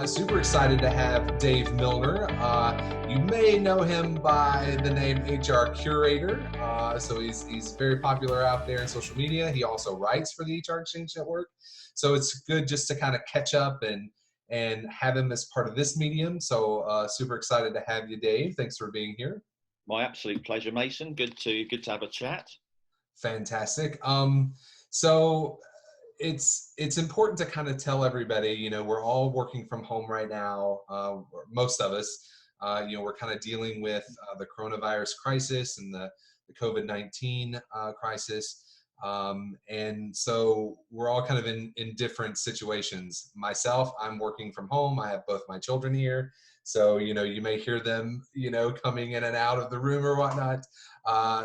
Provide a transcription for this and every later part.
Super excited to have Dave Millner. You may know him by the name HR Curator. So he's very popular out there in social media. He also writes for the HR Exchange Network. So it's good just to kind of catch up and have him as part of this medium. So super excited to have you, Dave. Thanks for being here. My absolute pleasure, Mason. Good to have a chat. Fantastic. So it's important to kind of tell everybody, we're all working from home right now. Most of us, we're kind of dealing with the coronavirus crisis and the COVID-19 crisis. And so we're all kind of in different situations. Myself, I'm working from home. I have both my children here. So, you may hear them, coming in and out of the room or whatnot.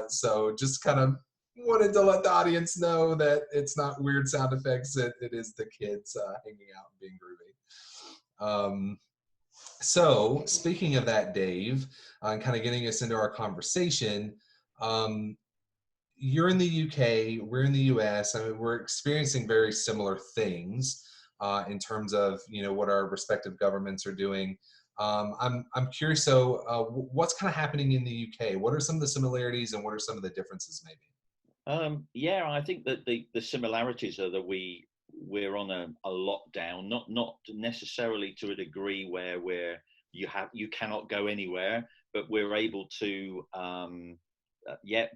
So just kind of wanted to let the audience know that it's not weird sound effects. It is the kids hanging out and being groovy. So speaking of that, Dave, and kind of getting us into our conversation, you're in the UK, we're in the US. I mean, we're experiencing very similar things in terms of, what our respective governments are doing. I'm curious, so what's kind of happening in the UK? What are some of the similarities and what are some of the differences maybe? Yeah, I think that the similarities are that we're on a lockdown, not necessarily to a degree where you cannot go anywhere, but we're able to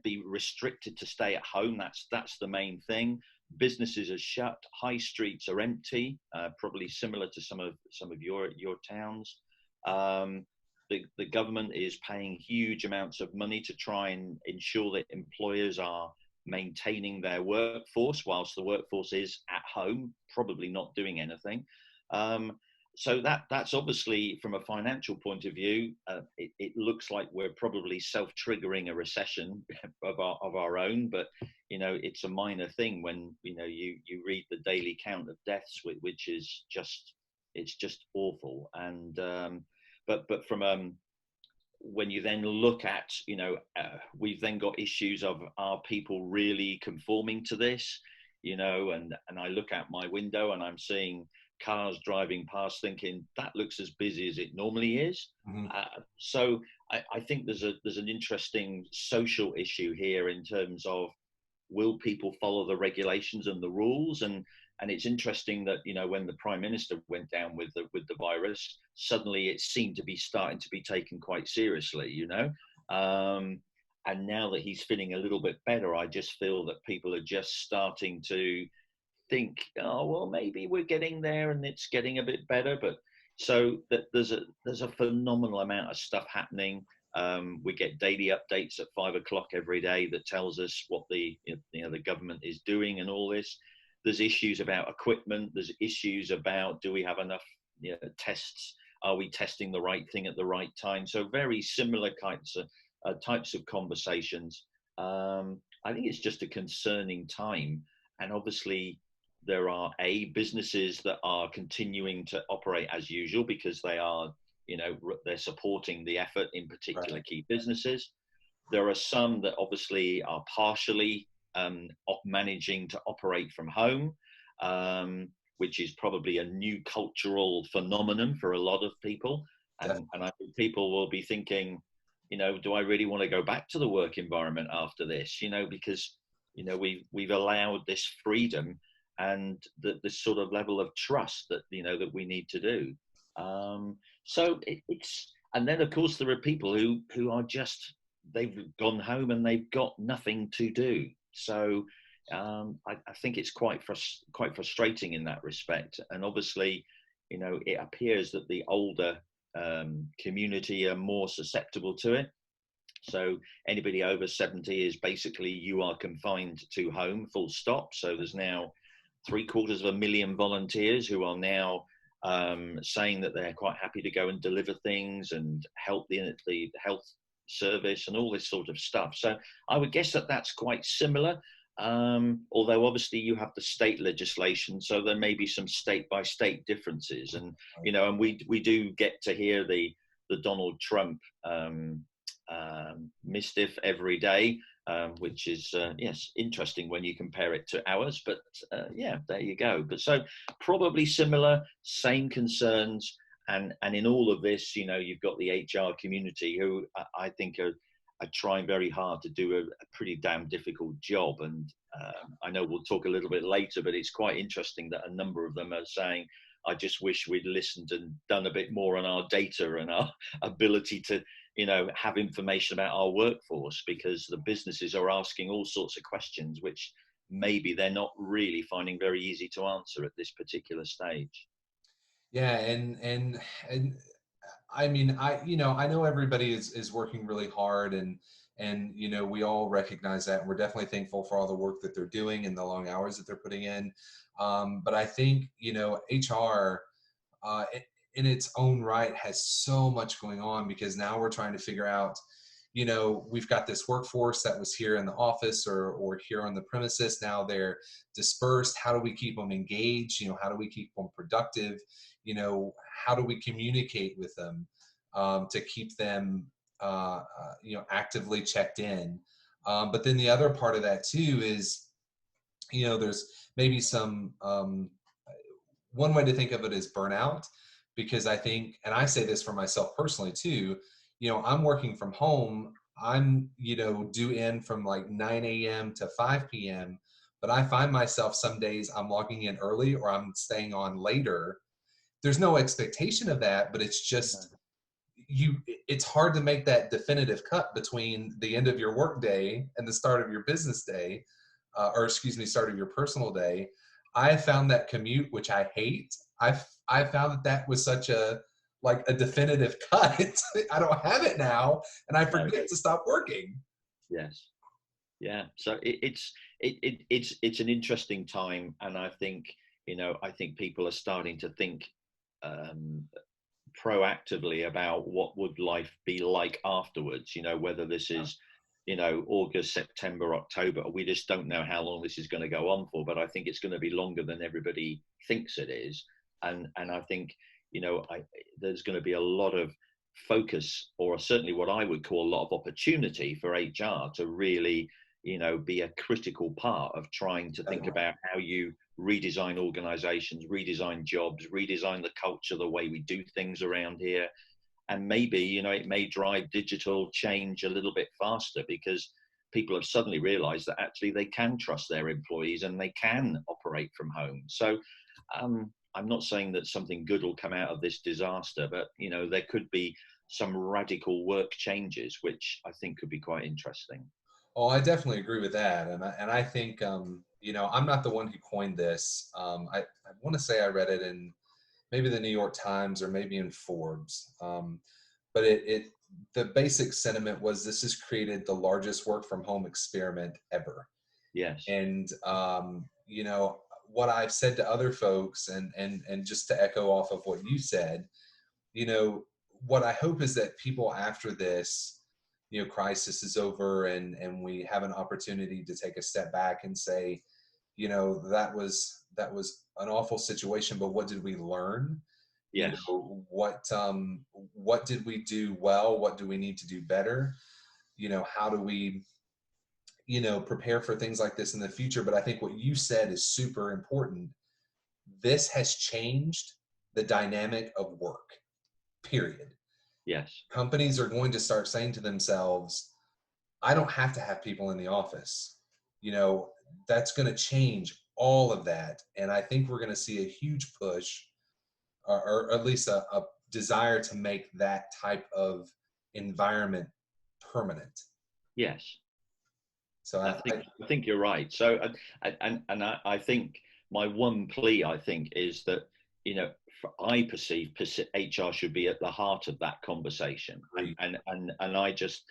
be restricted to stay at home. That's the main thing. Businesses are shut, high streets are empty, probably similar to some of your towns. The government is paying huge amounts of money to try and ensure that employers are maintaining their workforce whilst the workforce is at home, probably not doing anything. So that's obviously, from a financial point of view, it looks like we're probably self-triggering a recession of our own, but it's a minor thing when you read the daily count of deaths, which is just awful. And but from when you then look at, we've then got issues of, are people really conforming to this, and I look out my window and I'm seeing cars driving past thinking that looks as busy as it normally is. Mm-hmm. So I think there's an interesting social issue here in terms of, will people follow the regulations and the rules? And it's interesting that, when the Prime Minister went down with the virus, suddenly it seemed to be starting to be taken quite seriously, and now that he's feeling a little bit better, I just feel that people are just starting to think, oh, well, maybe we're getting there and it's getting a bit better. But so that there's a phenomenal amount of stuff happening. We get daily updates at 5 o'clock every day that tells us what the government is doing and all this. There's issues about equipment. There's issues about, do we have enough tests? Are we testing the right thing at the right time? So very similar types of conversations. I think it's just a concerning time. And obviously there are businesses that are continuing to operate as usual because they are, they're supporting the effort in particular key businesses. There are some that obviously are partially managing to operate from home, which is probably a new cultural phenomenon for a lot of people. And I think people will be thinking, do I really want to go back to the work environment after this? Because, we've allowed this freedom and this sort of level of trust that, that we need to do. So it's, and then of course there are people who are just, they've gone home and they've got nothing to do. So I think it's quite frustrating in that respect. And obviously, it appears that the older community are more susceptible to it. So anybody over 70 is basically, you are confined to home, full stop. So there's now 750,000 volunteers who are now saying that they're quite happy to go and deliver things and help the health service and all this sort of stuff. So I would guess that that's quite similar, although obviously you have the state legislation, so there may be some state by state differences. And and we do get to hear the Donald Trump mischief every day, which is yes, interesting when you compare it to ours, but yeah, there you go. But so probably similar, same concerns, And in all of this, you know, you've got the HR community who I think are trying very hard to do a pretty damn difficult job. And I know we'll talk a little bit later, but it's quite interesting that a number of them are saying, I just wish we'd listened and done a bit more on our data and our ability to, you know, have information about our workforce, because the businesses are asking all sorts of questions, which maybe they're not really finding very easy to answer at this particular stage. Yeah, and I mean, I know everybody is working really hard, and we all recognize that, and we're definitely thankful for all the work that they're doing and the long hours that they're putting in. But I think HR, in its own right, has so much going on, because now we're trying to figure out, we've got this workforce that was here in the office or here on the premises. Now they're dispersed. How do we keep them engaged? How do we keep them productive? How do we communicate with them to keep them, actively checked in? But then the other part of that too is, there's maybe some, one way to think of it is burnout, because I think, and I say this for myself personally too, I'm working from home. I'm, due in from like 9 a.m. to 5 p.m. But I find myself some days I'm logging in early or I'm staying on later. There's no expectation of that, but it's just, it's hard to make that definitive cut between the end of your work day and the start of your business day, start of your personal day. I found that commute, which I hate, I found that was such a definitive cut. I don't have it now, and I forget to stop working. Yes. Yeah. So it's an interesting time, and I think people are starting to think proactively about what would life be like afterwards. Whether this is August, September, October. We just don't know how long this is going to go on for, but I think it's going to be longer than everybody thinks it is. And I think, there's going to be a lot of focus, or certainly what I would call a lot of opportunity for HR to really, be a critical part of trying to think about how you redesign organizations, redesign jobs, redesign the culture, the way we do things around here. And maybe, it may drive digital change a little bit faster, because people have suddenly realized that actually they can trust their employees and they can operate from home. So I'm not saying that something good will come out of this disaster, but, there could be some radical work changes, which I think could be quite interesting. Oh, I definitely agree with that. And I think, I'm not the one who coined this. I want to say I read it in maybe the New York Times or maybe in Forbes. But the basic sentiment was, this has created the largest work from home experiment ever. Yes. And, what I've said to other folks, and just to echo off of what you said, what I hope is that people after this, crisis is over, and we have an opportunity to take a step back and say, that was an awful situation, but what did we learn? Yes. What did we do well? What do we need to do better? How do we, prepare for things like this in the future? But I think what you said is super important. This has changed the dynamic of work, period. Yes. Companies are going to start saying to themselves, I don't have to have people in the office. That's going to change all of that. And I think we're going to see a huge push, or at least a desire to make that type of environment permanent. Yes. So I think you're right. So, I think my one plea, I think, is that, I perceive HR should be at the heart of that conversation. And I just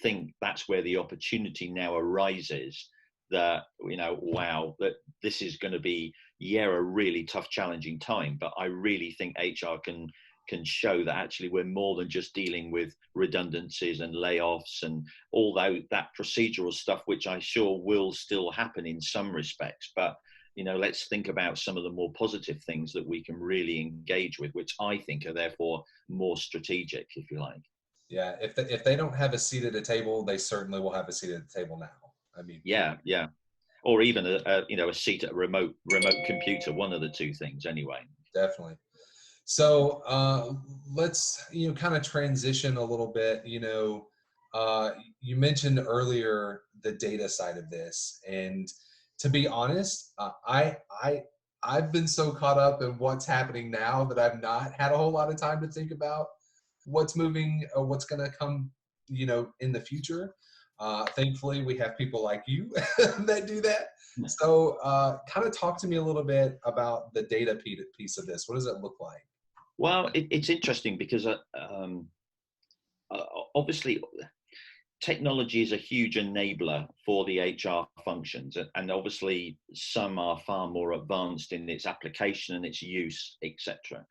think that's where the opportunity now arises, that, wow, that this is going to be, a really tough, challenging time. But I really think HR can show that actually we're more than just dealing with redundancies and layoffs and all that procedural stuff, which I'm sure will still happen in some respects. But, let's think about some of the more positive things that we can really engage with, which I think are therefore more strategic, if you like. Yeah, if they don't have a seat at a table, they certainly will have a seat at the table now. I mean, yeah, or even a seat at a remote computer, one of the two things anyway. Definitely. So let's, kind of transition a little bit. You mentioned earlier the data side of this, and to be honest, I've been so caught up in what's happening now that I've not had a whole lot of time to think about what's moving or what's going to come, in the future. Thankfully, we have people like you that do that. So, kind of talk to me a little bit about the data piece of this. What does it look like? Well, it's interesting because obviously technology is a huge enabler for the HR functions, and obviously some are far more advanced in its application and its use, etc.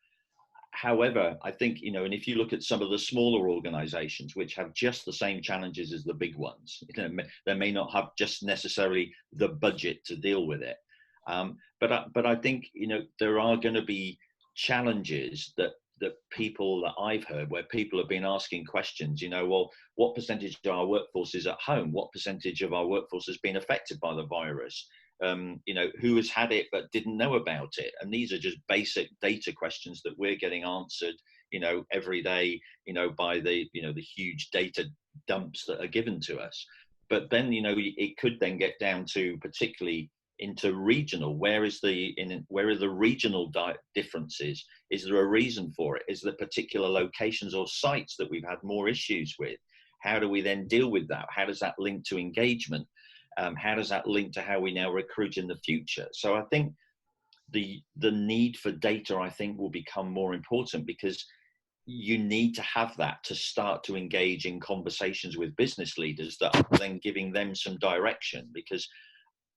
However, I think, and if you look at some of the smaller organizations which have just the same challenges as the big ones, they may not have just necessarily the budget to deal with it. But I think, there are going to be challenges that people that I've heard where people have been asking questions, well, what percentage of our workforce is at home? What percentage of our workforce has been affected by the virus? Who has had it but didn't know about it? And these are just basic data questions that we're getting answered, every day, by the huge data dumps that are given to us. But then, it could then get down to particularly into regional. Where are the regional differences? Is there a reason for it? Is there particular locations or sites that we've had more issues with? How do we then deal with that? How does that link to engagement? How does that link to how we now recruit in the future? So I think the need for data, I think, will become more important, because you need to have that to start to engage in conversations with business leaders that are then giving them some direction. Because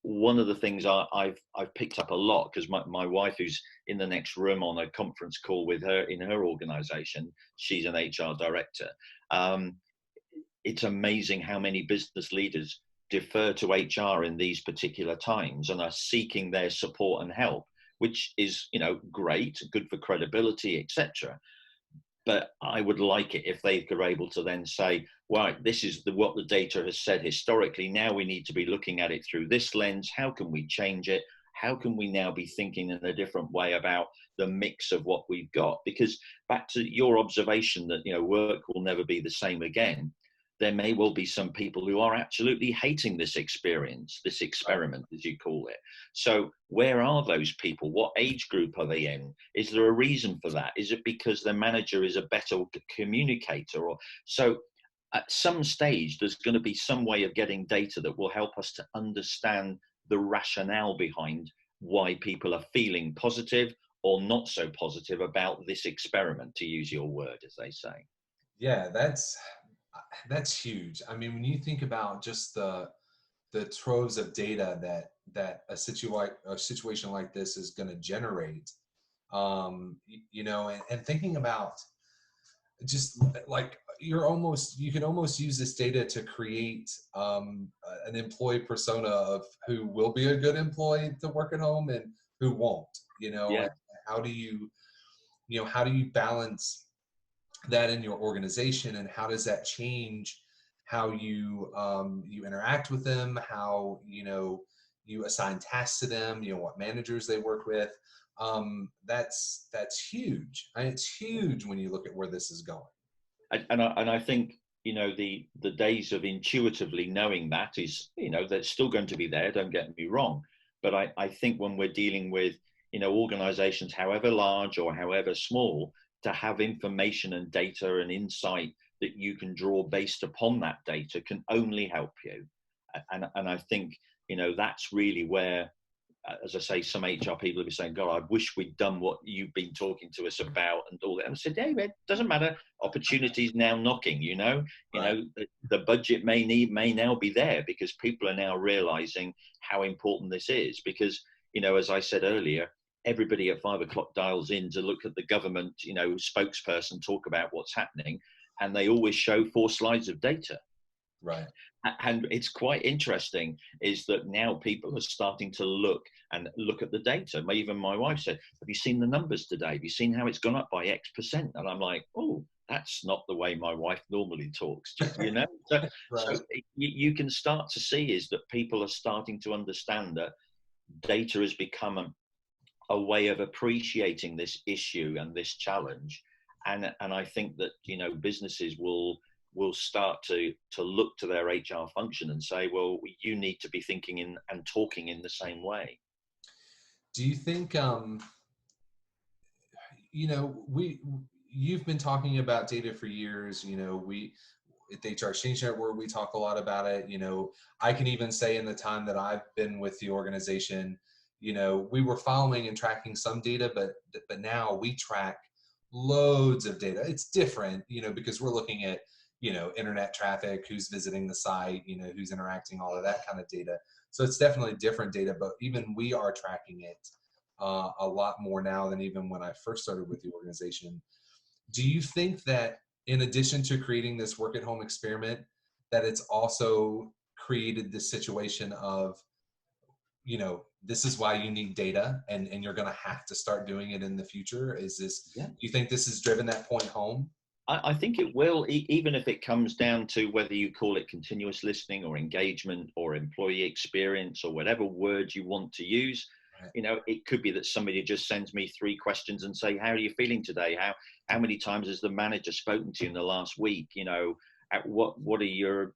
one of the things I've picked up a lot, because my wife, who's in the next room on a conference call with her in her organization, she's an HR director. It's amazing how many business leaders defer to HR in these particular times and are seeking their support and help, which is, great, good for credibility, etc. But I would like it if they were able to then say, right, this is what the data has said historically. Now we need to be looking at it through this lens. How can we change it? How can we now be thinking in a different way about the mix of what we've got? Because back to your observation that, work will never be the same again. There may well be some people who are absolutely hating this experience, this experiment, as you call it. So where are those people? What age group are they in? Is there a reason for that? Is it because the manager is a better communicator? Or so at some stage, there's going to be some way of getting data that will help us to understand the rationale behind why people are feeling positive or not so positive about this experiment, to use your word, as they say. Yeah, that's huge. I mean, when you think about just the troves of data that a situation like this is going to generate, and thinking about just like you can almost use this data to create an employee persona of who will be a good employee to work at home and who won't. Yeah. And how do you balance that in your organization, and how does that change how you interact with them, how you assign tasks to them, what managers they work with. That's huge. And it's huge when you look at where this is going. And I think, the days of intuitively knowing that is, that's still going to be there, don't get me wrong. But I think when we're dealing with, organizations, however large or however small, to have information and data and insight that you can draw based upon that data can only help you. And I think, that's really where, as I say, some HR people will be saying, God, I wish we'd done what you've been talking to us about and all that. And I said, hey, it doesn't matter. Opportunities now knocking, Right. the budget may now be there, because people are now realizing how important this is. Because, as I said earlier, everybody at 5 o'clock dials in to look at the government, spokesperson talk about what's happening. And they always show 4 slides of data. Right. And it's quite interesting is that now people are starting to look at the data. Even my wife said, have you seen the numbers today? Have you seen how it's gone up by X%? And I'm like, oh, that's not the way my wife normally talks, So, Right. so you can start to see is that people are starting to understand that data has become a way of appreciating this issue and this challenge. And I think that, businesses will start to look to their HR function and say, well, you need to be thinking in and talking in the same way. Do you think, you've been talking about data for years, we at the HR Exchange Network, we talk a lot about it. I can even say in the time that I've been with the organization, we were following and tracking some data, but now we track loads of data. It's different, because we're looking at, internet traffic, who's visiting the site, who's interacting, all of that kind of data. So it's definitely different data, but even we are tracking it a lot more now than even when I first started with the organization. Do you think that in addition to creating this work at home experiment, that it's also created this situation of, this is why you need data and you're going to have to start doing it in the future? Do you think this has driven that point home? I think it will, even if it comes down to whether you call it continuous listening or engagement or employee experience or whatever word you want to use. Right. It could be that somebody just sends me 3 questions and say, how are you feeling today? How many times has the manager spoken to you in the last week? What are your,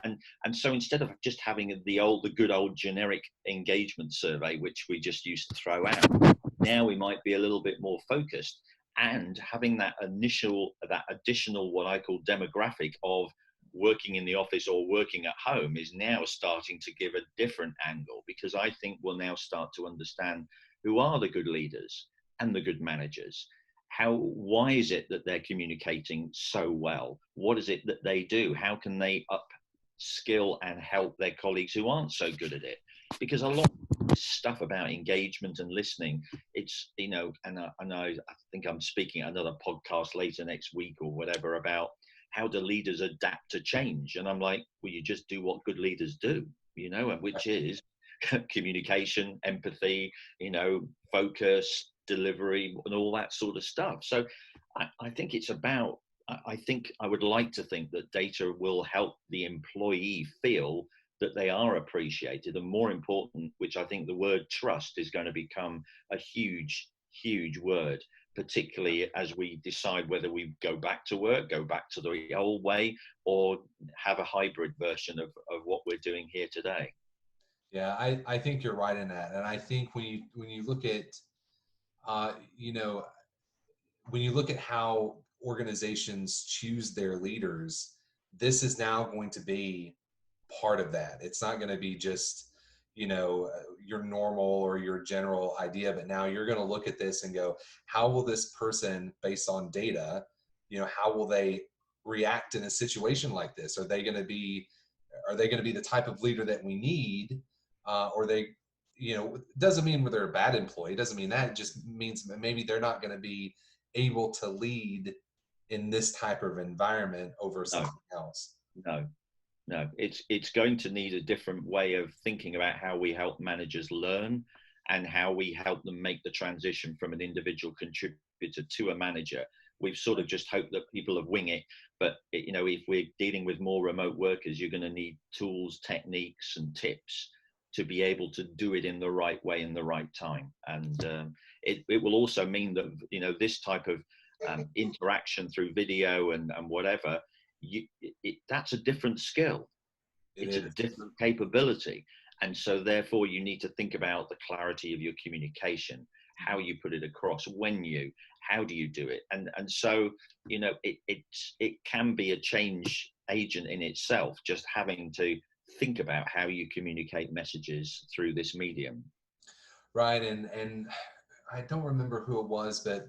and so instead of just having the good old generic engagement survey, which we just used to throw out, now we might be a little bit more focused. And having that additional, what I call demographic of working in the office or working at home is now starting to give a different angle, because I think we'll now start to understand who are the good leaders and the good managers. Why is it that they're communicating so well? What is it that they do? How can they upskill and help their colleagues who aren't so good at it? Because a lot of stuff about engagement and listening, it's, and I think I'm speaking at another podcast later next week or whatever about how do leaders adapt to change? And I'm like, well, you just do what good leaders do, and which is communication, empathy, focus, delivery, and all that sort of stuff. So I think it's about, I would like to think that data will help the employee feel that they are appreciated, and more important, which I think the word trust is going to become a huge, huge word, particularly as we decide whether we go back to work, go back to the old way, or have a hybrid version of what we're doing here today. Yeah, I think you're right in that. And I think when you look at, when you look at how organizations choose their leaders, this is now going to be part of that. It's not going to be just, your normal or your general idea, but now you're going to look at this and go, how will this person, based on data, how will they react in a situation like this? Are they going to be the type of leader that we need? Or they, doesn't mean they're a bad employee. It doesn't mean that. It just means maybe they're not going to be able to lead in this type of environment over something else. No, it's going to need a different way of thinking about how we help managers learn and how we help them make the transition from an individual contributor to a manager. We've sort of just hoped that people have wing it, but if we're dealing with more remote workers, you're going to need tools, techniques, and tips to be able to do it in the right way in the right time. And it will also mean that this type of interaction through video and whatever, that's a different skill. It's a different capability. And so therefore you need to think about the clarity of your communication, how you put it across, how do you do it? And so, it can be a change agent in itself, just having to think about how you communicate messages through this medium. Right. And I don't remember who it was, but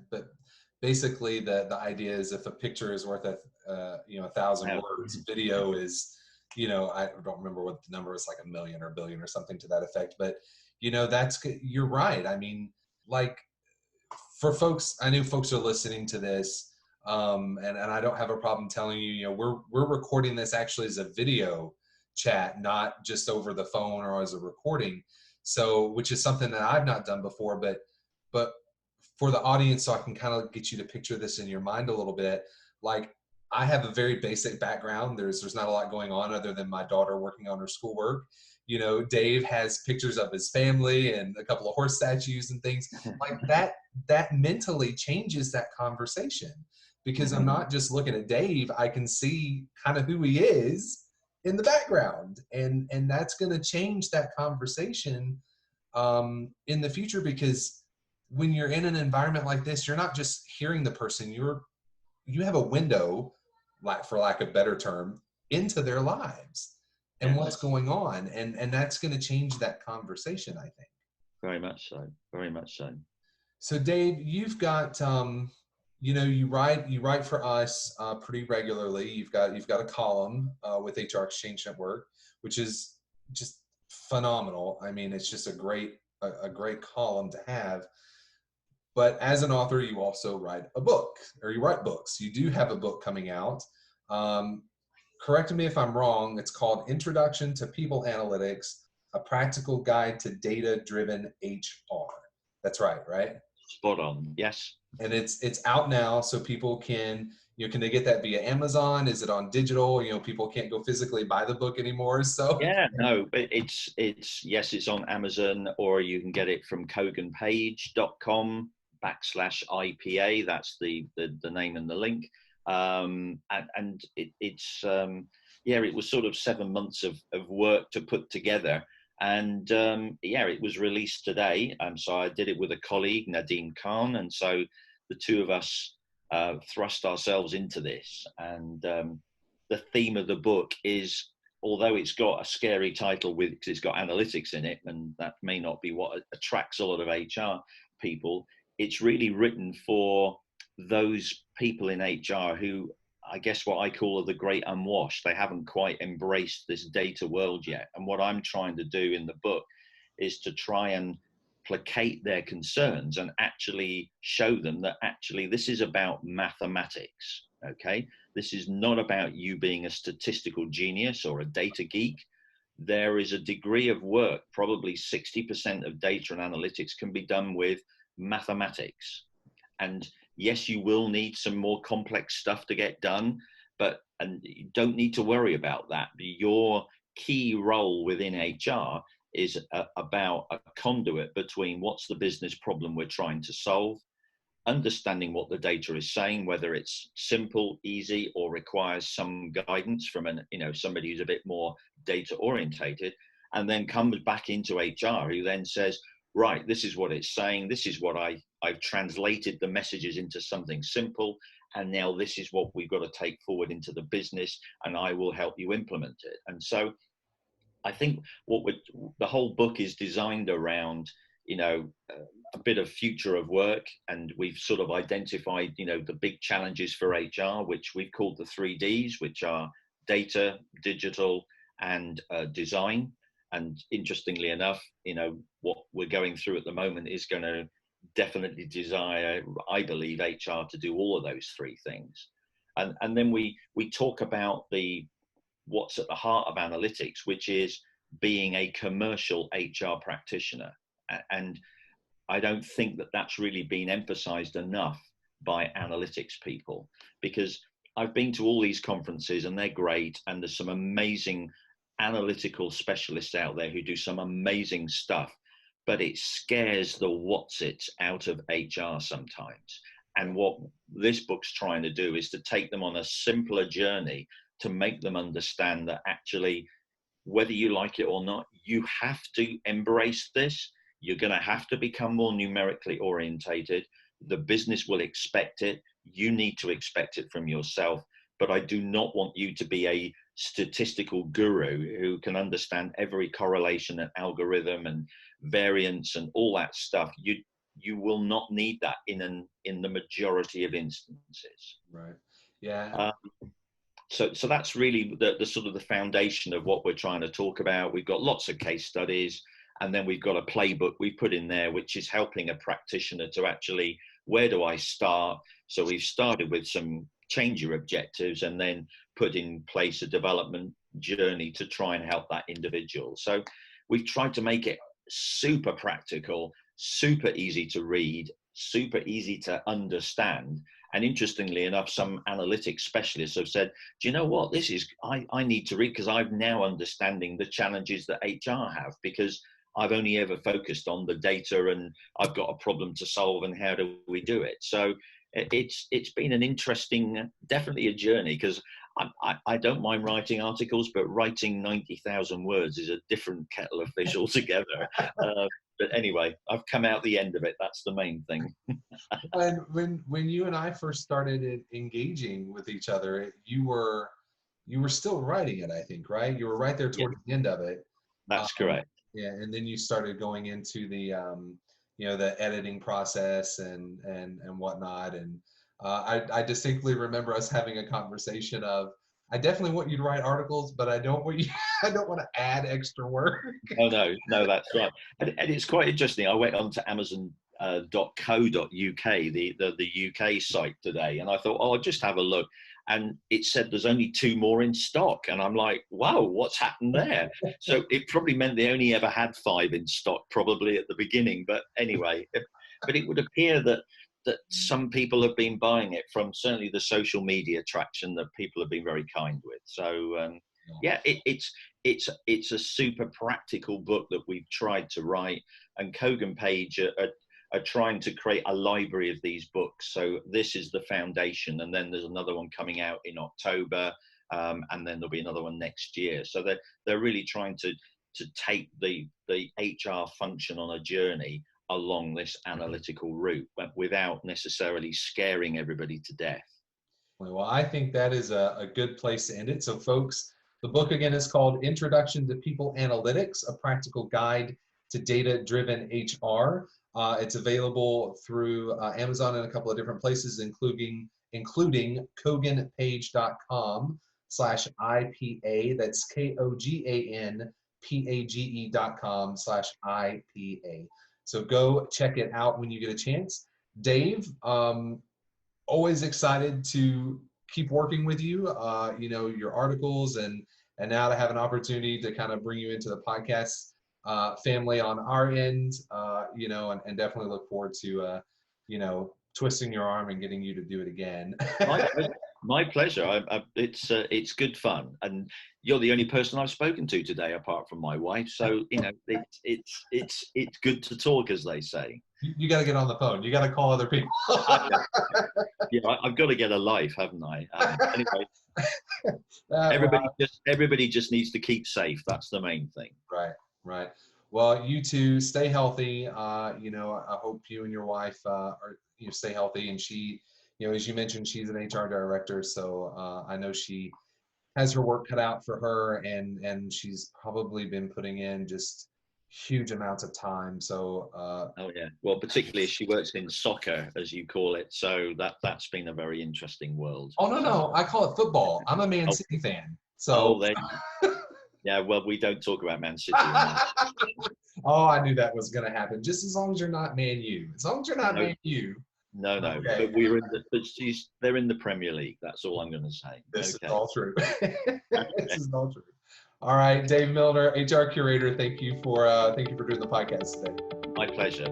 basically the idea is if a picture is worth 1,000 words, video is, I don't remember what the number is, like 1 million or 1 billion or something to that effect. But, you're right. I mean, like for folks, I know folks are listening to this, and I don't have a problem telling you, we're recording this actually as a video chat, not just over the phone or as a recording. So, which is something that I've not done before, but for the audience, so I can kind of get you to picture this in your mind a little bit. Like, I have a very basic background. There's not a lot going on other than my daughter working on her schoolwork. Dave has pictures of his family and a couple of horse statues and things like that. That mentally changes that conversation, because I'm not just looking at Dave. I can see kind of who he is in the background, and that's going to change that conversation in the future, because when you're in an environment like this, you're not just hearing the person, you have a window, for lack of a better term, into their lives and what's going on, and that's going to change that conversation, I think. Very much so. Very much so. So Dave, you've got you write for us pretty regularly. You've got a column with HR Exchange Network, which is just phenomenal. I mean, it's just a great column to have. But as an author, you also write a book, or you write books. You do have a book coming out. Correct me if I'm wrong. It's called Introduction to People Analytics, a Practical Guide to Data-Driven HR. That's right? Spot on. Yes. And it's out now, so people can they get that via Amazon? Is it on digital? People can't go physically buy the book anymore. So yeah, no, it's on Amazon, or you can get it from koganpage.com/IPA. That's the name and the link. It was sort of 7 months of work to put together. And it was released today. So I did it with a colleague, Nadeem Khan. And so the two of us thrust ourselves into this. And the theme of the book is, although it's got a scary title because it's got analytics in it, and that may not be what attracts a lot of HR people, it's really written for those people in HR who, I guess what I call the great unwashed. They haven't quite embraced this data world yet. And what I'm trying to do in the book is to try and placate their concerns and actually show them that actually this is about mathematics, okay? This is not about you being a statistical genius or a data geek. There is a degree of work, probably 60% of data and analytics can be done with mathematics. And yes, you will need some more complex stuff to get done, and you don't need to worry about that. Your key role within HR is about a conduit between what's the business problem we're trying to solve, understanding what the data is saying, whether it's simple, easy, or requires some guidance from somebody who's a bit more data orientated, and then comes back into HR, who then says, right, this is what it's saying. This is what I've translated the messages into something simple. And now this is what we've got to take forward into the business, and I will help you implement it. And so I think the whole book is designed around, a bit of future of work. And we've sort of identified, the big challenges for HR, which we've called the 3Ds, which are data, digital, and design. And interestingly enough, what we're going through at the moment is going to definitely desire, I believe, HR to do all of those three things. And then we talk about what's at the heart of analytics, which is being a commercial HR practitioner. And I don't think that that's really been emphasized enough by analytics people, because I've been to all these conferences and they're great. And there's some amazing analytical specialists out there who do some amazing stuff, but it scares the what's-its out of HR sometimes. And what this book's trying to do is to take them on a simpler journey to make them understand that actually, whether you like it or not, you have to embrace this. You're going to have to become more numerically orientated. The business will expect it. You need to expect it from yourself. But I do not want you to be a statistical guru who can understand every correlation and algorithm and variance and all that stuff. You will not need that in the majority of instances. Right. Yeah. So that's really the sort of the foundation of what we're trying to talk about. We've got lots of case studies, and then we've got a playbook we put in there, which is helping a practitioner to actually, where do I start? So we've started with some change your objectives and then put in place a development journey to try and help that individual. So we've tried to make it super practical, super easy to read, super easy to understand, And interestingly enough, some analytics specialists have said, do you know what, I need to read, because I'm now understanding the challenges that HR have, because I've only ever focused on the data and I've got a problem to solve and how do we do it. So it's been an interesting, definitely a journey, because I don't mind writing articles, but writing 90,000 words is a different kettle of fish altogether. But anyway, I've come out the end of it. That's the main thing. And when you and I first started engaging with each other, you were still writing it, I think, right? You were right there toward the end of it. That's correct. Yeah, and then you started going into the the editing process and whatnot. And I distinctly remember us having a conversation of, I definitely want you to write articles, but I don't want you I don't want to add extra work. Oh no, that's right. And it's quite interesting. I went on to Amazon.co.uk, the UK site today, and I thought, oh, I'll just have a look. And it said there's only 2 more in stock, and I'm like, wow, what's happened there? So it probably meant they only ever had 5 in stock, probably at the beginning. But anyway, but it would appear that some people have been buying it, from certainly the social media traction that people have been very kind with. So yeah, it's a super practical book that we've tried to write, and Kogan Page are trying to create a library of these books. So this is the foundation, and then there's another one coming out in October, and then there'll be another one next year. So they're really trying to take the HR function on a journey along this analytical route, but without necessarily scaring everybody to death. Well, I think that is a good place to end it. So folks, the book again is called Introduction to People Analytics, a Practical Guide to Data-Driven HR. It's available through Amazon and a couple of different places, including koganpage.com/IPA. That's KOGANPAGE.com/IPA. So go check it out when you get a chance. Dave, always excited to keep working with you. Your articles, and now to have an opportunity to kind of bring you into the podcast family on our end, and definitely look forward to, twisting your arm and getting you to do it again. My pleasure. It's good fun, and you're the only person I've spoken to today, apart from my wife. So it's good to talk, as they say. You got to get on the phone. You got to call other people. Yeah, I've got to get a life, haven't I? Anyway, everybody just needs to keep safe. That's the main thing. Right. Well, you two stay healthy. I hope you and your wife stay healthy. And she, as you mentioned, she's an HR director, so I know she has her work cut out for her, and she's probably been putting in just huge amounts of time. So oh yeah, well, particularly as she works in soccer, as you call it, so that's been a very interesting world. Oh no, I call it football. I'm a Man City fan. So yeah, well, we don't talk about Man City. Oh, I knew that was going to happen. Just as long as you're not Man U. As long as you're not Man U. No. Okay. But they're in the Premier League. That's all I'm going to say. This is all true. This is all true. All right, Dave Millner, HR Curator. Thank you for doing the podcast today. My pleasure.